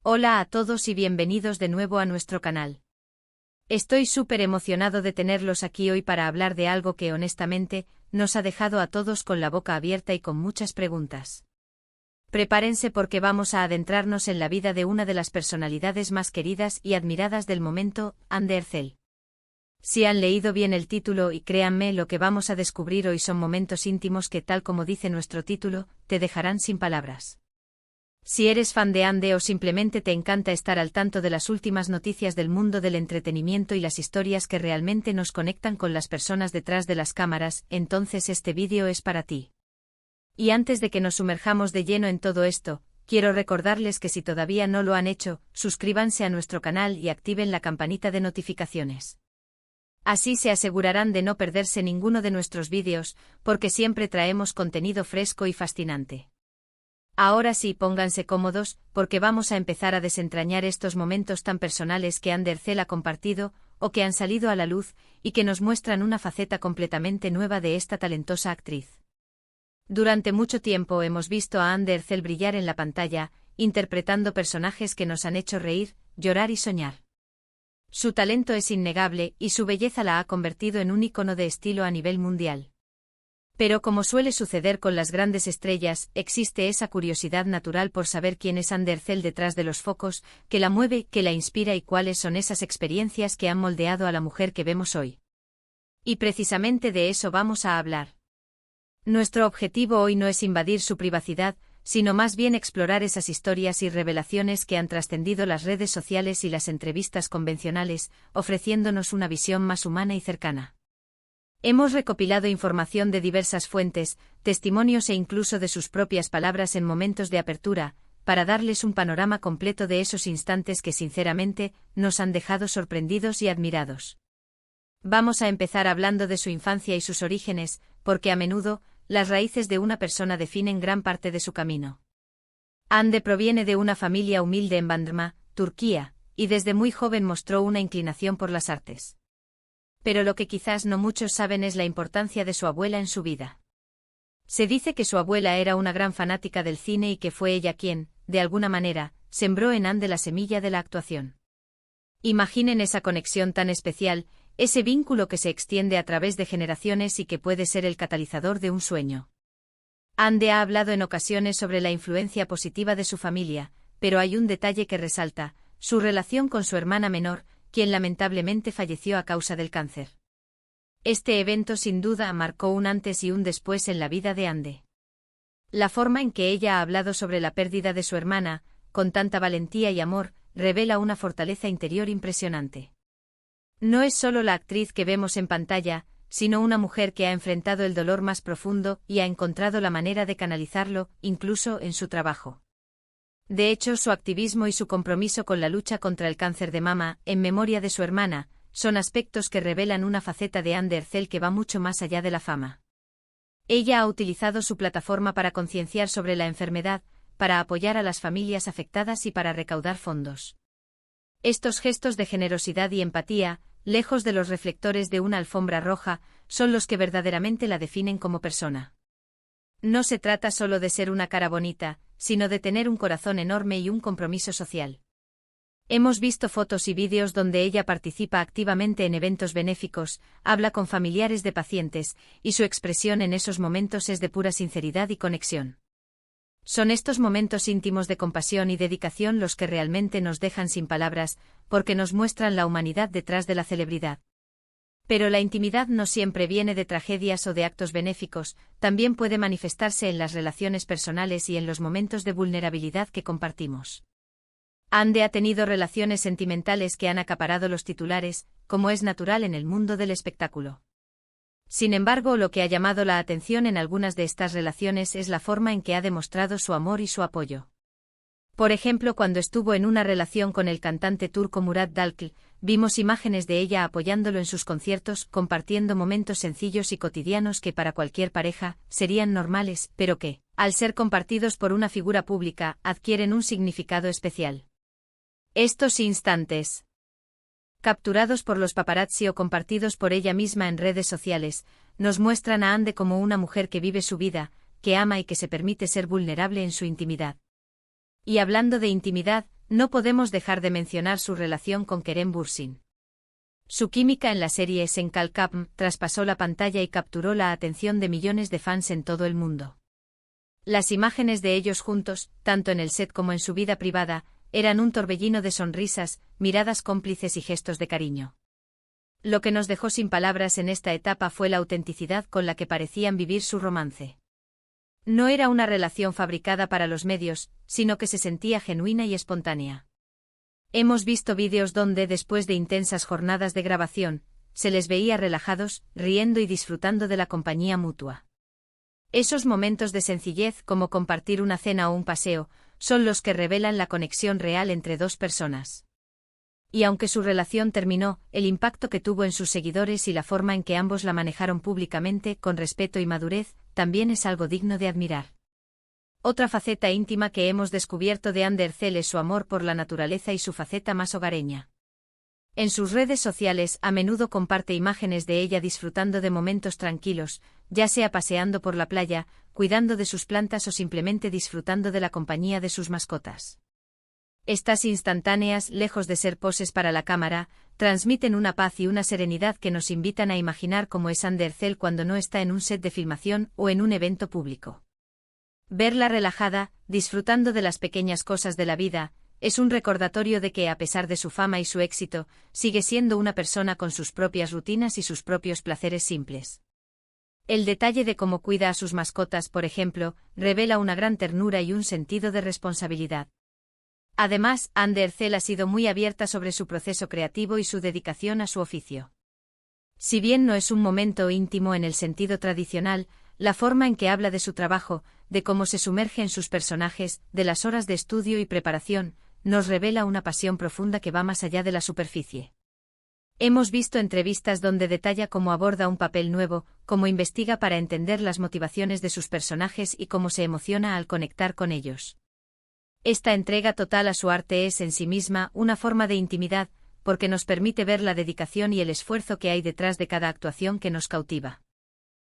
Hola a todos y bienvenidos de nuevo a nuestro canal. Estoy súper emocionado de tenerlos aquí hoy para hablar de algo que honestamente nos ha dejado a todos con la boca abierta y con muchas preguntas. Prepárense porque vamos a adentrarnos en la vida de una de las personalidades más queridas y admiradas del momento, Anne Ercel. Si han leído bien el título y créanme, lo que vamos a descubrir hoy son momentos íntimos que, tal como dice nuestro título, te dejarán sin palabras. Si eres fan de Anne o simplemente te encanta estar al tanto de las últimas noticias del mundo del entretenimiento y las historias que realmente nos conectan con las personas detrás de las cámaras, entonces este vídeo es para ti. Y antes de que nos sumerjamos de lleno en todo esto, quiero recordarles que si todavía no lo han hecho, suscríbanse a nuestro canal y activen la campanita de notificaciones. Así se asegurarán de no perderse ninguno de nuestros vídeos, porque siempre traemos contenido fresco y fascinante. Ahora sí, pónganse cómodos, porque vamos a empezar a desentrañar estos momentos tan personales que Anne Ercel ha compartido, o que han salido a la luz, y que nos muestran una faceta completamente nueva de esta talentosa actriz. Durante mucho tiempo hemos visto a Anne Ercel brillar en la pantalla, interpretando personajes que nos han hecho reír, llorar y soñar. Su talento es innegable, y su belleza la ha convertido en un ícono de estilo a nivel mundial. Pero como suele suceder con las grandes estrellas, existe esa curiosidad natural por saber quién es Anne Ercel detrás de los focos, que la mueve, que la inspira y cuáles son esas experiencias que han moldeado a la mujer que vemos hoy. Y precisamente de eso vamos a hablar. Nuestro objetivo hoy no es invadir su privacidad, sino más bien explorar esas historias y revelaciones que han trascendido las redes sociales y las entrevistas convencionales, ofreciéndonos una visión más humana y cercana. Hemos recopilado información de diversas fuentes, testimonios e incluso de sus propias palabras en momentos de apertura, para darles un panorama completo de esos instantes que sinceramente nos han dejado sorprendidos y admirados. Vamos a empezar hablando de su infancia y sus orígenes, porque a menudo, las raíces de una persona definen gran parte de su camino. Anne proviene de una familia humilde en Bandırma, Turquía, y desde muy joven mostró una inclinación por las artes. Pero lo que quizás no muchos saben es la importancia de su abuela en su vida. Se dice que su abuela era una gran fanática del cine y que fue ella quien, de alguna manera, sembró en Anne la semilla de la actuación. Imaginen esa conexión tan especial, ese vínculo que se extiende a través de generaciones y que puede ser el catalizador de un sueño. Anne ha hablado en ocasiones sobre la influencia positiva de su familia, pero hay un detalle que resalta: su relación con su hermana menor, quien lamentablemente falleció a causa del cáncer. Este evento sin duda marcó un antes y un después en la vida de Anne. La forma en que ella ha hablado sobre la pérdida de su hermana, con tanta valentía y amor, revela una fortaleza interior impresionante. No es solo la actriz que vemos en pantalla, sino una mujer que ha enfrentado el dolor más profundo y ha encontrado la manera de canalizarlo, incluso en su trabajo. De hecho, su activismo y su compromiso con la lucha contra el cáncer de mama, en memoria de su hermana, son aspectos que revelan una faceta de Anne Ercel que va mucho más allá de la fama. Ella ha utilizado su plataforma para concienciar sobre la enfermedad, para apoyar a las familias afectadas y para recaudar fondos. Estos gestos de generosidad y empatía, lejos de los reflectores de una alfombra roja, son los que verdaderamente la definen como persona. No se trata solo de ser una cara bonita, sino de tener un corazón enorme y un compromiso social. Hemos visto fotos y vídeos donde ella participa activamente en eventos benéficos, habla con familiares de pacientes, y su expresión en esos momentos es de pura sinceridad y conexión. Son estos momentos íntimos de compasión y dedicación los que realmente nos dejan sin palabras, porque nos muestran la humanidad detrás de la celebridad. Pero la intimidad no siempre viene de tragedias o de actos benéficos, también puede manifestarse en las relaciones personales y en los momentos de vulnerabilidad que compartimos. Anne ha tenido relaciones sentimentales que han acaparado los titulares, como es natural en el mundo del espectáculo. Sin embargo, lo que ha llamado la atención en algunas de estas relaciones es la forma en que ha demostrado su amor y su apoyo. Por ejemplo, cuando estuvo en una relación con el cantante turco Murat Dalkılıç, vimos imágenes de ella apoyándolo en sus conciertos, compartiendo momentos sencillos y cotidianos que para cualquier pareja serían normales, pero que, al ser compartidos por una figura pública, adquieren un significado especial. Estos instantes, capturados por los paparazzi o compartidos por ella misma en redes sociales, nos muestran a Anne como una mujer que vive su vida, que ama y que se permite ser vulnerable en su intimidad. Y hablando de intimidad, No podemos dejar de mencionar su relación con Kerem Bürsin. Su química en la serie Sen Kalkapm traspasó la pantalla y capturó la atención de millones de fans en todo el mundo. Las imágenes de ellos juntos, tanto en el set como en su vida privada, eran un torbellino de sonrisas, miradas cómplices y gestos de cariño. Lo que nos dejó sin palabras en esta etapa fue la autenticidad con la que parecían vivir su romance. No era una relación fabricada para los medios, sino que se sentía genuina y espontánea. Hemos visto vídeos donde, después de intensas jornadas de grabación, se les veía relajados, riendo y disfrutando de la compañía mutua. Esos momentos de sencillez, como compartir una cena o un paseo, son los que revelan la conexión real entre dos personas. Y aunque su relación terminó, el impacto que tuvo en sus seguidores y la forma en que ambos la manejaron públicamente, con respeto y madurez, también es algo digno de admirar. Otra faceta íntima que hemos descubierto de Hande Erçel es su amor por la naturaleza y su faceta más hogareña. En sus redes sociales a menudo comparte imágenes de ella disfrutando de momentos tranquilos, ya sea paseando por la playa, cuidando de sus plantas o simplemente disfrutando de la compañía de sus mascotas. Estas instantáneas, lejos de ser poses para la cámara, transmiten una paz y una serenidad que nos invitan a imaginar cómo es Hande Erçel cuando no está en un set de filmación o en un evento público. Verla relajada, disfrutando de las pequeñas cosas de la vida, es un recordatorio de que, a pesar de su fama y su éxito, sigue siendo una persona con sus propias rutinas y sus propios placeres simples. El detalle de cómo cuida a sus mascotas, por ejemplo, revela una gran ternura y un sentido de responsabilidad. Además, Hande Erçel ha sido muy abierta sobre su proceso creativo y su dedicación a su oficio. Si bien no es un momento íntimo en el sentido tradicional, la forma en que habla de su trabajo, de cómo se sumerge en sus personajes, de las horas de estudio y preparación, nos revela una pasión profunda que va más allá de la superficie. Hemos visto entrevistas donde detalla cómo aborda un papel nuevo, cómo investiga para entender las motivaciones de sus personajes y cómo se emociona al conectar con ellos. Esta entrega total a su arte es en sí misma una forma de intimidad, porque nos permite ver la dedicación y el esfuerzo que hay detrás de cada actuación que nos cautiva.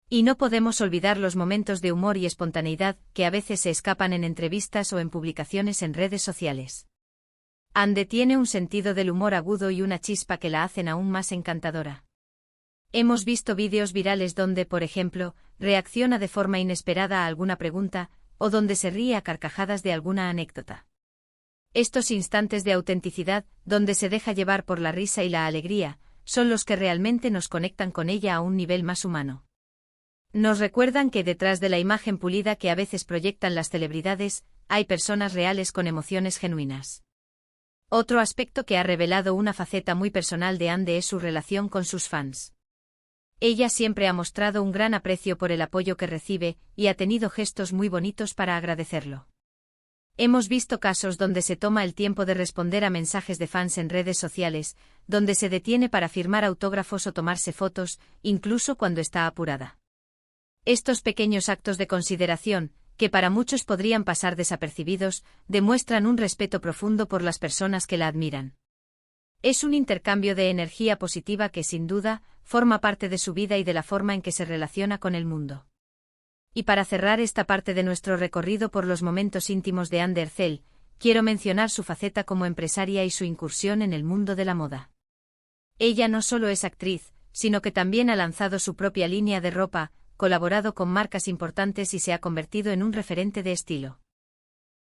Y no podemos olvidar los momentos de humor y espontaneidad que a veces se escapan en entrevistas o en publicaciones en redes sociales. Hande tiene un sentido del humor agudo y una chispa que la hacen aún más encantadora. Hemos visto vídeos virales donde, por ejemplo, reacciona de forma inesperada a alguna pregunta, o donde se ríe a carcajadas de alguna anécdota. Estos instantes de autenticidad, donde se deja llevar por la risa y la alegría, son los que realmente nos conectan con ella a un nivel más humano. Nos recuerdan que detrás de la imagen pulida que a veces proyectan las celebridades, hay personas reales con emociones genuinas. Otro aspecto que ha revelado una faceta muy personal de Hande es su relación con sus fans. Ella siempre ha mostrado un gran aprecio por el apoyo que recibe, y ha tenido gestos muy bonitos para agradecerlo. Hemos visto casos donde se toma el tiempo de responder a mensajes de fans en redes sociales, donde se detiene para firmar autógrafos o tomarse fotos, incluso cuando está apurada. Estos pequeños actos de consideración, que para muchos podrían pasar desapercibidos, demuestran un respeto profundo por las personas que la admiran. Es un intercambio de energía positiva que, sin duda, forma parte de su vida y de la forma en que se relaciona con el mundo. Y para cerrar esta parte de nuestro recorrido por los momentos íntimos de Hande Erçel, quiero mencionar su faceta como empresaria y su incursión en el mundo de la moda. Ella no solo es actriz, sino que también ha lanzado su propia línea de ropa, colaborado con marcas importantes y se ha convertido en un referente de estilo.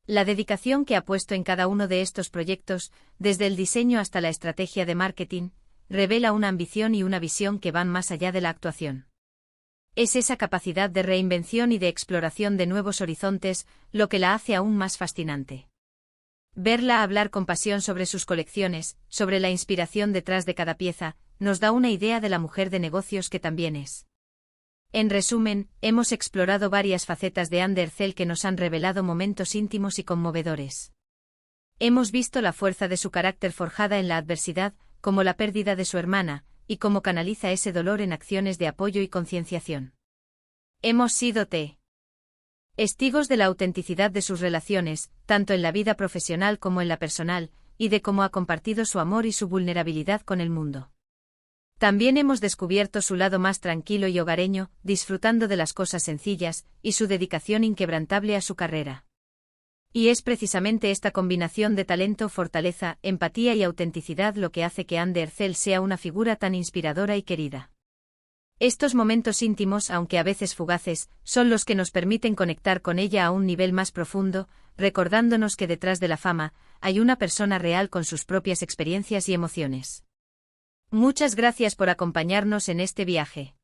La dedicación que ha puesto en cada uno de estos proyectos, desde el diseño hasta la estrategia de marketing, revela una ambición y una visión que van más allá de la actuación. Es esa capacidad de reinvención y de exploración de nuevos horizontes lo que la hace aún más fascinante. Verla hablar con pasión sobre sus colecciones, sobre la inspiración detrás de cada pieza, nos da una idea de la mujer de negocios que también es. En resumen, hemos explorado varias facetas de Hande Erçel que nos han revelado momentos íntimos y conmovedores. Hemos visto la fuerza de su carácter forjada en la adversidad, como la pérdida de su hermana, y cómo canaliza ese dolor en acciones de apoyo y concienciación. Hemos sido testigos de la autenticidad de sus relaciones, tanto en la vida profesional como en la personal, y de cómo ha compartido su amor y su vulnerabilidad con el mundo. También hemos descubierto su lado más tranquilo y hogareño, disfrutando de las cosas sencillas, y su dedicación inquebrantable a su carrera. Y es precisamente esta combinación de talento, fortaleza, empatía y autenticidad lo que hace que Anne Ercel sea una figura tan inspiradora y querida. Estos momentos íntimos, aunque a veces fugaces, son los que nos permiten conectar con ella a un nivel más profundo, recordándonos que detrás de la fama, hay una persona real con sus propias experiencias y emociones. Muchas gracias por acompañarnos en este viaje.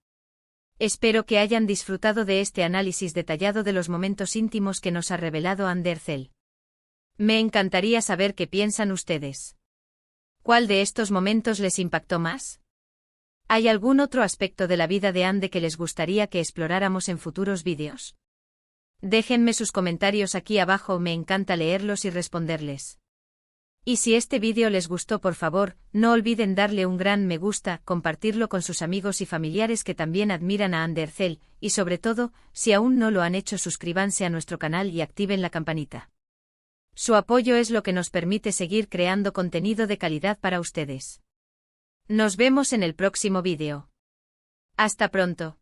Espero que hayan disfrutado de este análisis detallado de los momentos íntimos que nos ha revelado Anne Ercel. Me encantaría saber qué piensan ustedes. ¿Cuál de estos momentos les impactó más? ¿Hay algún otro aspecto de la vida de Anne que les gustaría que exploráramos en futuros vídeos? Déjenme sus comentarios aquí abajo, me encanta leerlos y responderles. Y si este vídeo les gustó, por favor, no olviden darle un gran me gusta, compartirlo con sus amigos y familiares que también admiran a Anne Ercel, y sobre todo, si aún no lo han hecho, suscríbanse a nuestro canal y activen la campanita. Su apoyo es lo que nos permite seguir creando contenido de calidad para ustedes. Nos vemos en el próximo vídeo. Hasta pronto.